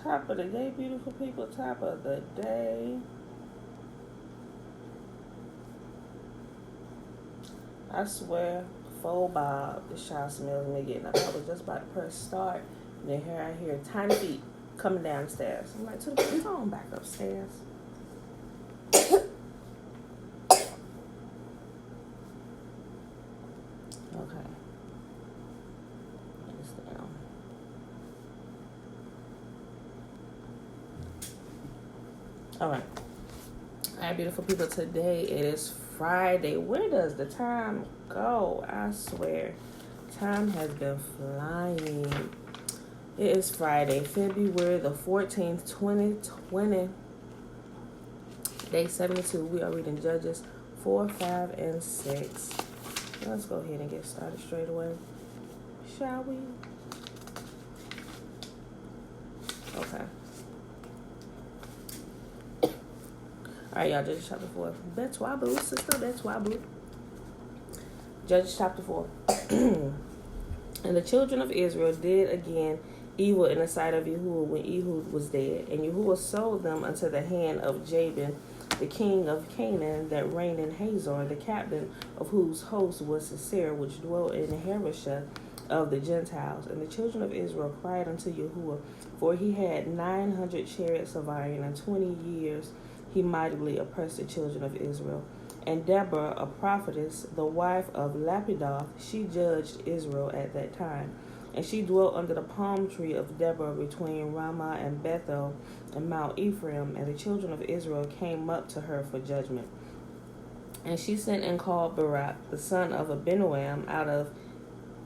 Top of the day, beautiful people. Top of the day. I swear, full Bob, the child smells me getting up. I was just about to press start, and then here I hear tiny feet coming down the stairs. I'm like, to the come on back upstairs. Okay. It's down. All right. All right, beautiful people. Today it is Friday. Where does the time go? I swear, time has been flying. It is Friday, February the 14th, 2020. Day 72. We are reading Judges 4, 5, and 6. Let's go ahead and get started straight away. Shall we? Okay. Alright, y'all, Judges chapter 4. That's Wabu, sister, that's Wabu. Judges chapter 4. And the children of Israel did again evil in the sight of Yahuwah when Ehud was dead. And Yahuwah sold them unto the hand of Jabin, the king of Canaan, that reigned in Hazor, the captain of whose host was Sisera, which dwelt in Harosheth of the Gentiles. And the children of Israel cried unto Yahuwah, for he had 900 chariots of iron, and 20 years he mightily oppressed the children of Israel. And Deborah, a prophetess, the wife of Lapidoth, she judged Israel at that time. And she dwelt under the palm tree of Deborah between Ramah and Bethel and Mount Ephraim. And the children of Israel came up to her for judgment. And she sent and called Barak, the son of Abinoam, out of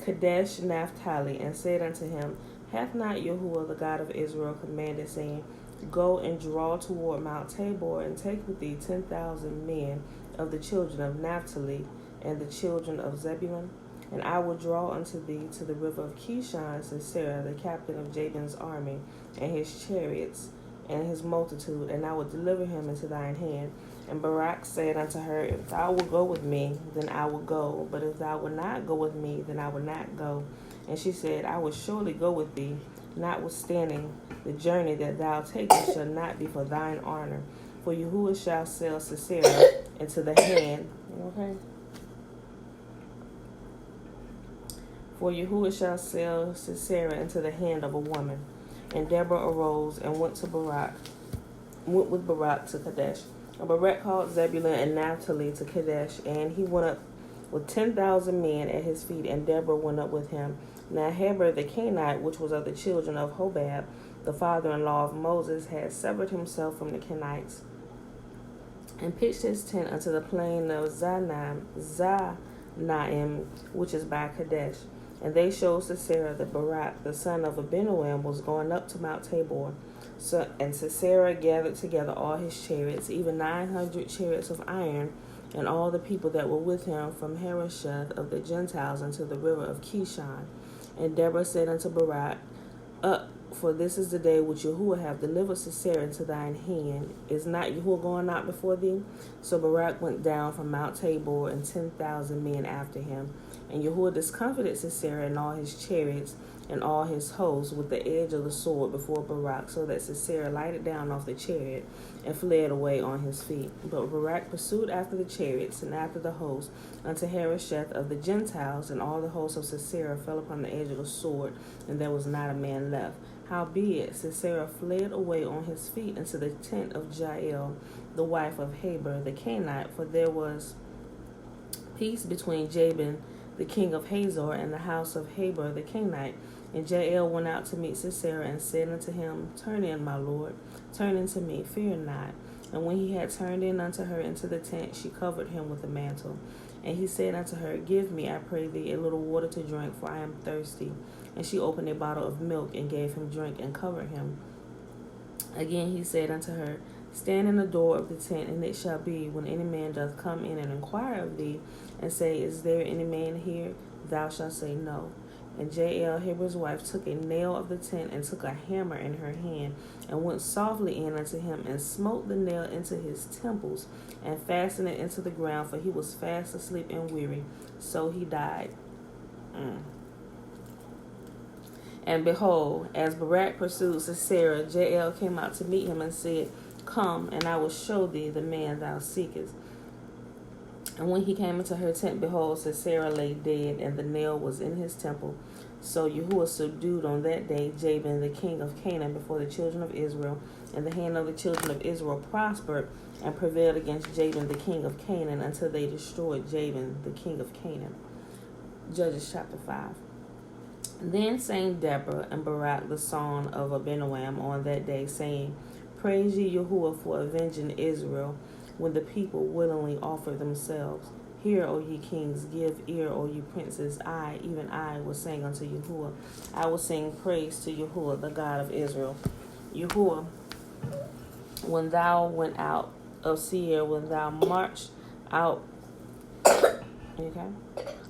Kadesh Naphtali, and said unto him, Hath not Yahuwah, the God of Israel, commanded, saying, Go and draw toward Mount Tabor, and take with thee 10,000 men of the children of Naphtali and the children of Zebulun? And I will draw unto thee to the river of Kishon Sisera, the captain of Jabin's army, and his chariots, and his multitude, and I will deliver him into thine hand. And Barak said unto her, If thou wilt go with me, then I will go. But if thou wilt not go with me, then I will not go. And she said, I will surely go with thee, notwithstanding the journey that thou takest shall not be for thine honor. For Yahuwah shall sell Sisera into the hand. Okay. For Yahuwah shall sell Sisera into the hand of a woman. And Deborah arose and went with Barak to Kadesh. And Barak called Zebulun and Naphtali to Kadesh, and he went up with 10,000 men at his feet, and Deborah went up with him. Now Heber the Kenite, which was of the children of Hobab, the father-in-law of Moses, had severed himself from the Kenites, and pitched his tent unto the plain of Zanaim, which is by Kadesh. And they showed Sisera that Barak, the son of Abinoam, was going up to Mount Tabor. And Sisera gathered together all his chariots, even 900 chariots of iron, and all the people that were with him from Harosheth of the Gentiles unto the river of Kishon. And Deborah said unto Barak, Up, for this is the day which Yahuwah hath delivered Sisera into thine hand. Is not Yahuwah going out before thee? So Barak went down from Mount Tabor, and 10,000 men after him. And Yahuwah discomfited Sisera and all his chariots and all his hosts with the edge of the sword before Barak, so that Sisera lighted down off the chariot and fled away on his feet. But Barak pursued after the chariots and after the host unto Harosheth of the Gentiles, and all the hosts of Sisera fell upon the edge of the sword, and there was not a man left. Howbeit Sisera fled away on his feet into the tent of Jael, the wife of Heber the Kenite, for there was peace between Jabin the king of Hazor and the house of Heber the Kenite. And Jael went out to meet Sisera, and said unto him, Turn in, my lord, turn in to me, fear not. And when he had turned in unto her into the tent, she covered him with a mantle. And he said unto her, Give me, I pray thee, a little water to drink, for I am thirsty. And she opened a bottle of milk, and gave him drink, and covered him. Again he said unto her, Stand in the door of the tent, and it shall be, when any man doth come in and inquire of thee, and say, Is there any man here? Thou shalt say, No. And Jael, Heber's wife, took a nail of the tent, and took a hammer in her hand, and went softly in unto him, and smote the nail into his temples, and fastened it into the ground, for he was fast asleep and weary. So he died. And behold, as Barak pursued Sisera, Jael came out to meet him and said, Come, and I will show thee the man thou seekest. And when he came into her tent, behold, Sisera lay dead, and the nail was in his temple. So Yahuwah subdued on that day Jabin the king of Canaan before the children of Israel, and the hand of the children of Israel prospered and prevailed against Jabin the king of Canaan until they destroyed Jabin the king of Canaan. Judges chapter 5. Then sang Deborah and Barak the son of Abinoam on that day, saying, Praise ye Yahuwah for avenging Israel, when the people willingly offer themselves. Hear, O ye kings, give ear, O ye princes. I, even I, will sing unto Yahuwah. I will sing praise to Yahuwah, the God of Israel. Yahuwah, when thou went out of Seir, when thou marched out,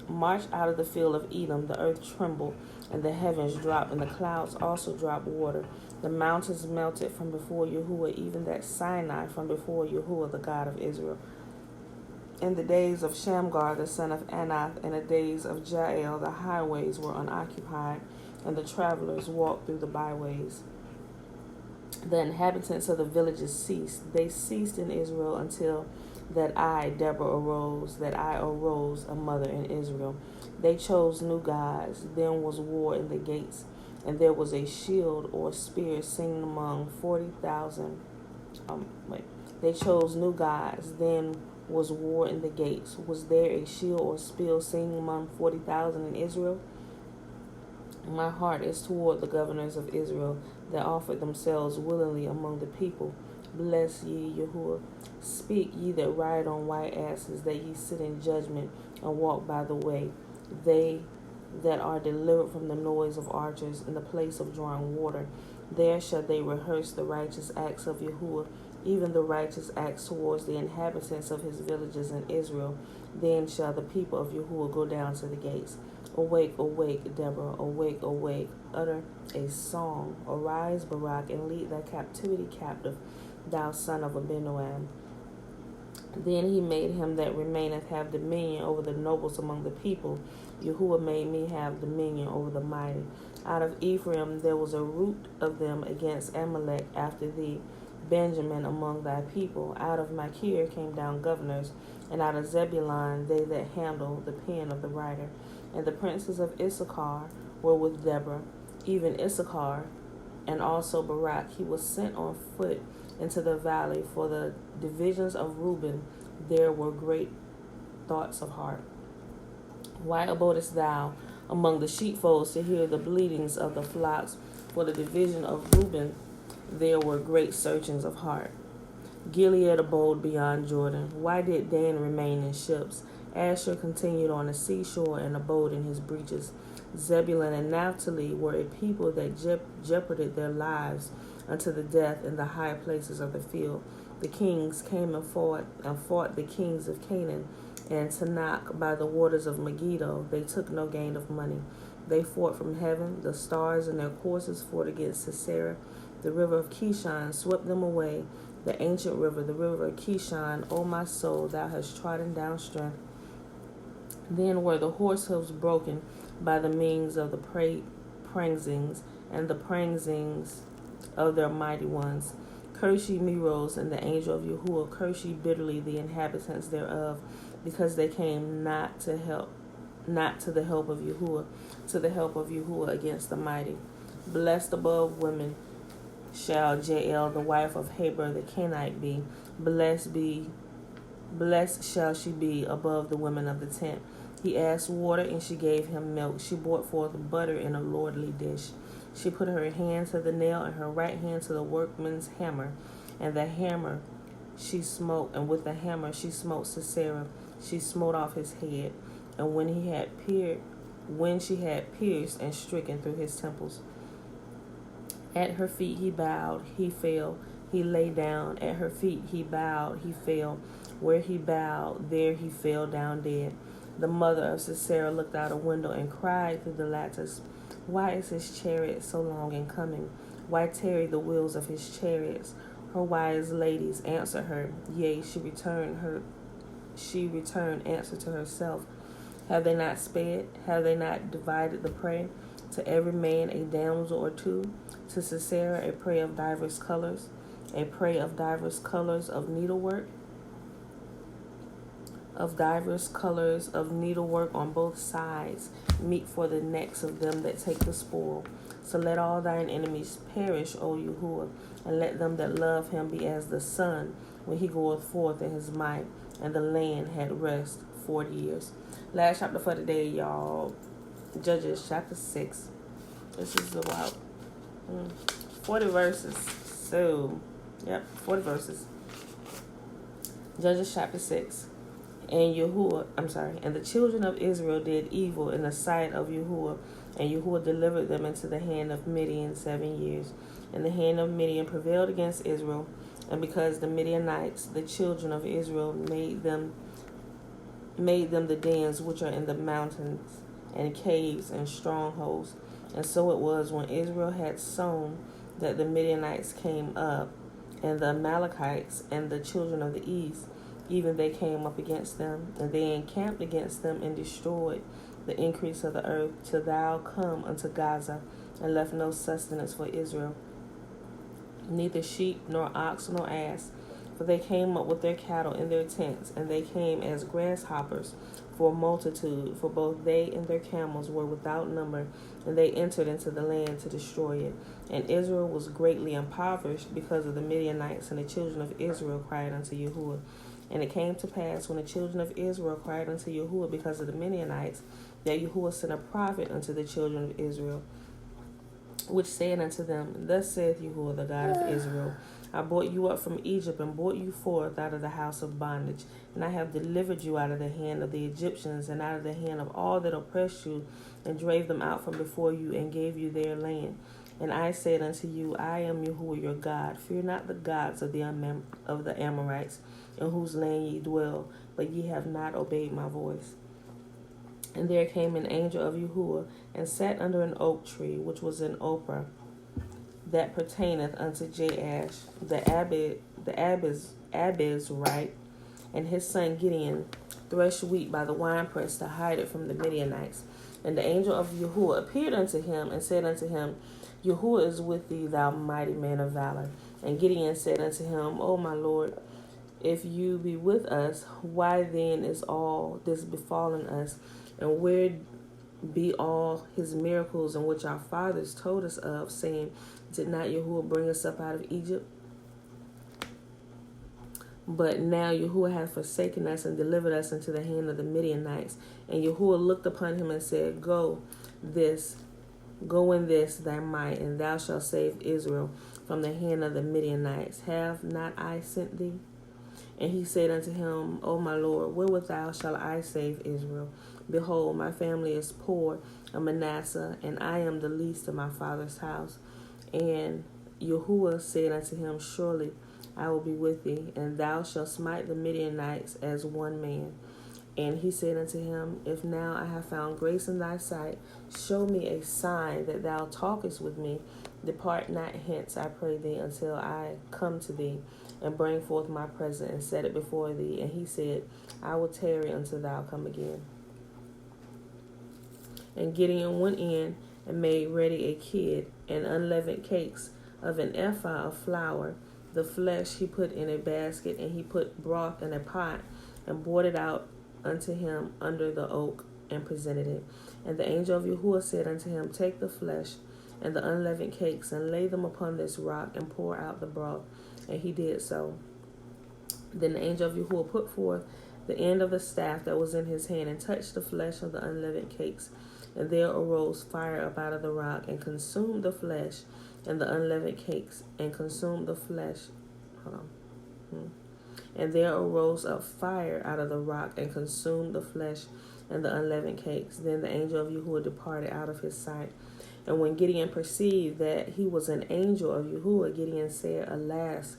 marched out of the field of Edom, the earth trembled, and the heavens dropped, and the clouds also dropped water. The mountains melted from before Yahuwah, even that Sinai from before Yahuwah, the God of Israel. In the days of Shamgar, the son of Anath, and the days of Jael, the highways were unoccupied, and the travelers walked through the byways. The inhabitants of the villages ceased. They ceased in Israel until that I, Deborah, arose, a mother in Israel. They chose new gods. Then was war in the gates, and there was a shield or spear seen among 40,000. They chose new gods. Then was war in the gates. Was there a shield or spear seen among 40,000 in Israel? My heart is toward the governors of Israel that offered themselves willingly among the people. Bless ye Yahuwah. Speak ye that ride on white asses, that ye sit in judgment and walk by the way. They that are delivered from the noise of archers in the place of drawing water. There shall they rehearse the righteous acts of Yahuwah, even the righteous acts towards the inhabitants of his villages in Israel. Then shall the people of Yahuwah go down to the gates. Awake, awake, Deborah, awake, awake. Utter a song. Arise, Barak, and lead thy captivity captive, thou son of Abinoam. Then he made him that remaineth have dominion over the nobles among the people. Yahuwah made me have dominion over the mighty. Out of Ephraim there was a root of them against Amalek after thee. Benjamin among thy people. Out of Machir came down governors, and out of Zebulun they that handle the pen of the writer. And the princes of Issachar were with Deborah, even Issachar, and also Barak. He was sent on foot into the valley. For the divisions of Reuben there were great thoughts of heart. Why abodest thou among the sheepfolds to hear the bleatings of the flocks? For the division of Reuben there were great searchings of heart. Gilead abode beyond Jordan. Why did Dan remain in ships? Asher continued on the seashore and abode in his breaches. Zebulun and Naphtali were a people that jeoparded their lives unto the death in the high places of the field. The kings came and fought the kings of Canaan and Tanakh by the waters of Megiddo. They took no gain of money. They fought from heaven. The stars in their courses fought against Sisera. The river of Kishon swept them away. The ancient river, the river of Kishon, O my soul, thou hast trodden down strength. Then were the horse hooves broken by the means of the praisings and the praisings of their mighty ones. Curse ye Meroz and the angel of Yahuwah. Curse ye bitterly the inhabitants thereof, because they came not to the help of Yahuwah, against the mighty. Blessed above women shall Jael, the wife of Heber the Kenite, be. Blessed shall she be above the women of the tent. He asked water, and she gave him milk. She brought forth butter in a lordly dish. She put her hand to the nail, and her right hand to the workman's hammer. And the hammer she smote, and with the hammer she smote Sisera. She smote off his head. And when she had pierced and stricken through his temples. At her feet he bowed, he fell. He lay down. At her feet he bowed, he fell. Where he bowed, there he fell down dead. The mother of Sisera looked out a window and cried through the lattice, Why is his chariot so long in coming? Why tarry the wheels of his chariots? Her wise ladies answered her. Yea, she returned answer to herself. Have they not sped? Have they not divided the prey? to every man a damsel or two, to Sisera a prey of divers colors, a prey of divers colors of needlework, on both sides, meet for the necks of them that take the spoil. So let all thine enemies perish, O Yahuwah, and let them that love him be as the sun when he goeth forth in his might, and the land had rest 40 years. Last chapter for today, y'all. Judges chapter 6. This is about 40 verses. So, 40 verses. Judges chapter 6. And the children of Israel did evil in the sight of Yahuwah, and Yahuwah delivered them into the hand of Midian 7 years. And the hand of Midian prevailed against Israel, and because the Midianites, the children of Israel, made them the dens which are in the mountains, and caves and strongholds. And so it was when Israel had sown that the Midianites came up, and the Amalekites and the children of the east, even they came up against them, and they encamped against them and destroyed the increase of the earth, till thou come unto Gaza, and left no sustenance for Israel, neither sheep, nor ox, nor ass. For they came up with their cattle in their tents, and they came as grasshoppers for a multitude, for both they and their camels were without number, and they entered into the land to destroy it. And Israel was greatly impoverished because of the Midianites, and the children of Israel cried unto Yahuwah. And it came to pass, when the children of Israel cried unto Yahuwah because of the Midianites, that Yahuwah sent a prophet unto the children of Israel, which said unto them, Thus saith Yahuwah, the God of Israel, I brought you up from Egypt, and brought you forth out of the house of bondage. And I have delivered you out of the hand of the Egyptians, and out of the hand of all that oppressed you, and drave them out from before you, and gave you their land. And I said unto you, I am Yahuwah your God. Fear not the gods of the Amorites, in whose land ye dwell, but ye have not obeyed my voice. And there came an angel of Yahuwah, and sat under an oak tree, which was in Ophrah, that pertaineth unto Jaash, the Abizrite, and his son Gideon threshed wheat by the winepress to hide it from the Midianites. And the angel of Yahuwah appeared unto him, and said unto him, Yahuwah is with thee, thou mighty man of valor. And Gideon said unto him, O my Lord, if you be with us, why then is all this befallen us? And where be all his miracles in which our fathers told us of, saying, Did not Yahuwah bring us up out of Egypt? But now Yahuwah hath forsaken us and delivered us into the hand of the Midianites. And Yahuwah looked upon him and said, Go in this thy might, and thou shalt save Israel from the hand of the Midianites. Have not I sent thee? And he said unto him, O my Lord, wherewithal shall I save Israel? Behold, my family is poor of Manasseh, and I am the least of my father's house. And Yahuwah said unto him, Surely I will be with thee, and thou shalt smite the Midianites as one man. And he said unto him, If now I have found grace in thy sight, show me a sign that thou talkest with me. Depart not hence, I pray thee, until I come to thee, and bring forth my present, and set it before thee. And he said, I will tarry until thou come again. And Gideon went in and made ready a kid, and unleavened cakes of an ephah of flour. The flesh he put in a basket, and he put broth in a pot, and brought it out unto him under the oak, and presented it. And the angel of Yahuwah said unto him, Take the flesh and the unleavened cakes, and lay them upon this rock, and pour out the broth. And he did so. Then the angel of Yahuwah put forth the end of the staff that was in his hand, and touched the flesh of the unleavened cakes. And there arose fire up out of the rock, and consumed the flesh and the unleavened cakes, and consumed the flesh. And there arose up fire out of the rock, and consumed the flesh and the unleavened cakes. Then the angel of Yahuwah departed out of his sight. And when Gideon perceived that he was an angel of Yahuwah, Gideon said, Alas,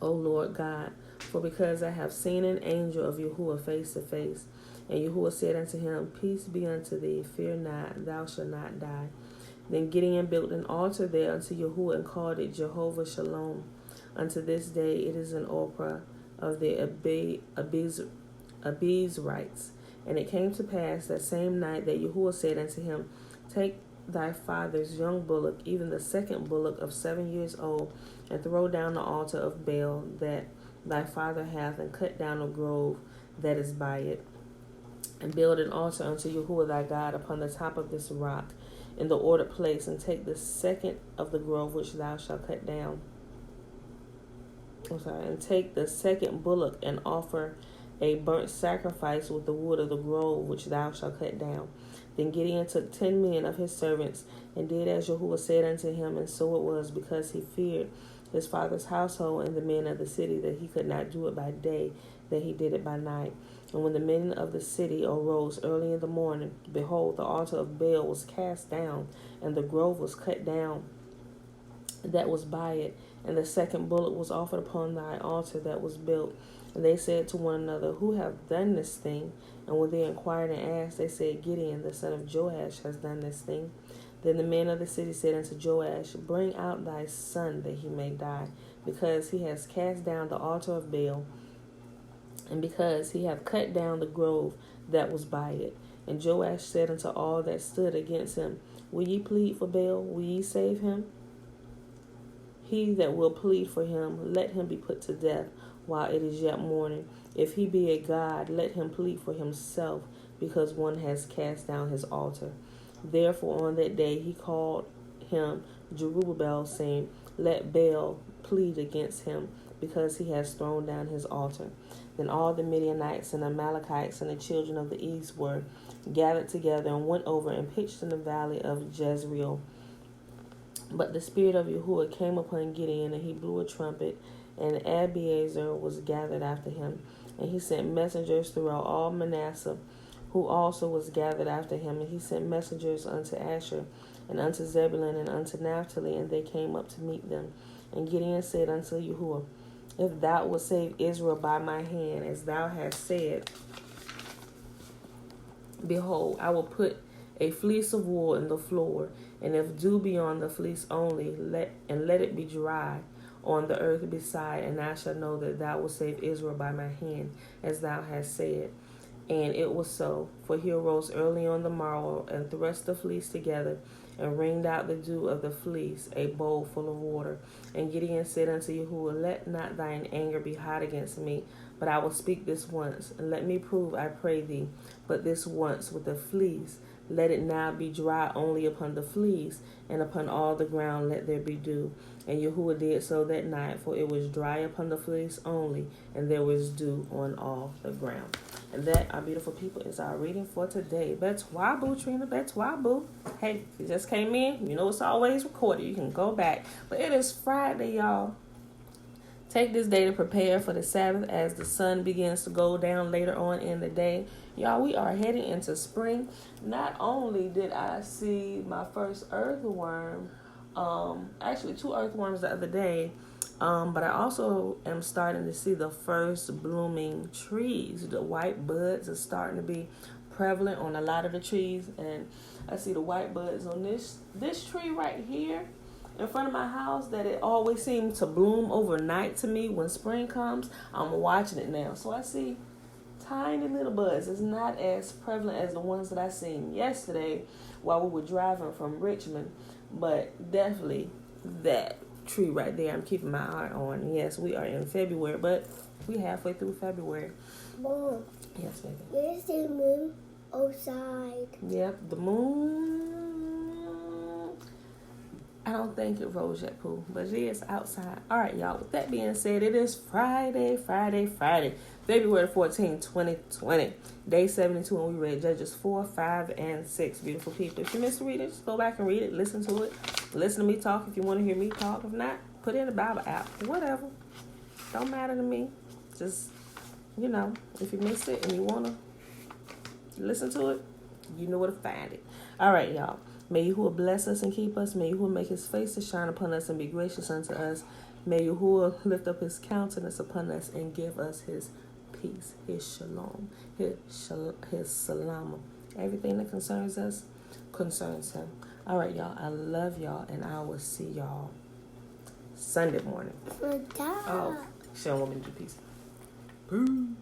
O Lord God, for because I have seen an angel of Yahuwah face to face. And Yahuwah said unto him, Peace be unto thee, fear not, thou shalt not die. Then Gideon built an altar there unto Yahuwah, and called it Jehovah Shalom. Unto this day it is an Ophrah of the Abizrites. And it came to pass that same night that Yahuwah said unto him, Take thy father's young bullock, even the second bullock of 7 years old, and throw down the altar of Baal that thy father hath, and cut down a grove that is by it, and build an altar unto Yahuwah thy God upon the top of this rock, in the ordered place, and take the second of the grove which thou shalt cut down. And take the second bullock and offer a burnt sacrifice with the wood of the grove which thou shalt cut down. Then Gideon took 10 men of his servants, and did as Yahuwah said unto him, and so it was, because he feared his father's household and the men of the city, that he could not do it by day, that he did it by night. And when the men of the city arose early in the morning, behold, the altar of Baal was cast down, and the grove was cut down that was by it, and the second bullock was offered upon thy altar that was built. And they said to one another, Who hath done this thing? And when they inquired and asked, they said, Gideon, the son of Joash, has done this thing. Then the men of the city said unto Joash, Bring out thy son, that he may die, because he has cast down the altar of Baal, and because he hath cut down the grove that was by it. And Joash said unto all that stood against him, Will ye plead for Baal? Will ye save him? He that will plead for him, let him be put to death while it is yet morning. If he be a god, let him plead for himself, because one has cast down his altar. Therefore on that day he called him Jerubbaal, saying, Let Baal plead against him, because he has thrown down his altar. Then all the Midianites and Amalekites and the children of the east were gathered together, and went over and pitched in the valley of Jezreel. But the spirit of Yahuwah came upon Gideon, and he blew a trumpet, and Abiezer was gathered after him. And he sent messengers throughout all Manasseh, who also was gathered after him. And he sent messengers unto Asher, and unto Zebulun, and unto Naphtali, and they came up to meet them. And Gideon said unto Yahuwah, If thou wilt save Israel by my hand, as thou hast said, behold, I will put a fleece of wool in the floor, and if dew be on the fleece only, let it be dry on the earth beside, and I shall know that thou wilt save Israel by my hand, as thou hast said. And it was so, for he arose early on the morrow, and thrust the fleece together, and wringed out the dew of the fleece, a bowl full of water. And Gideon said unto Yahuwah, Let not thine anger be hot against me, but I will speak this once, and let me prove, I pray thee, but this once with the fleece. Let it now be dry only upon the fleece, and upon all the ground let there be dew. And Yahuwah did so that night, for it was dry upon the fleece only, and there was dew on all the ground. And that, our beautiful people, is our reading for today. Betwabu, Trina, Betwabu. Hey, if you just came in, you know it's always recorded. You can go back. But it is Friday, y'all. Take this day to prepare for the Sabbath as the sun begins to go down later on in the day. Y'all, we are heading into spring. Not only did I see my first earthworm, actually 2 earthworms the other day, but I also am starting to see the first blooming trees. The white buds are starting to be prevalent on a lot of the trees, and I see the white buds on this tree right here in front of my house that it always seems to bloom overnight to me when spring comes. I'm watching it now, so I see tiny little buds. It's not as prevalent as the ones that I seen yesterday while we were driving from Richmond, but definitely that tree right there I'm keeping my eye on. Yes, we are in February, but we halfway through February. Mom. Yes, baby. There's the moon outside. Yep, the moon. I don't think it rose yet, Pooh, but it is outside. All right, y'all. With that being said, it is Friday, February 14, 2020, day 72, and we read Judges 4, 5, and 6. Beautiful people. If you missed the reading, just go back and read it, listen to it. Listen to me talk if you want to hear me talk. If not, put it in the Bible app. Whatever. Don't matter to me. Just, if you missed it and you want to listen to it, you know where to find it. All right, y'all. May Yahuwah bless us and keep us. May Yahuwah make his face to shine upon us and be gracious unto us. May Yahuwah lift up his countenance upon us and give us his peace, his shalom, his salam. Everything that concerns us concerns him. All right, y'all. I love y'all, and I will see y'all Sunday morning. For that. Oh, she don't want me to do peace. Peace.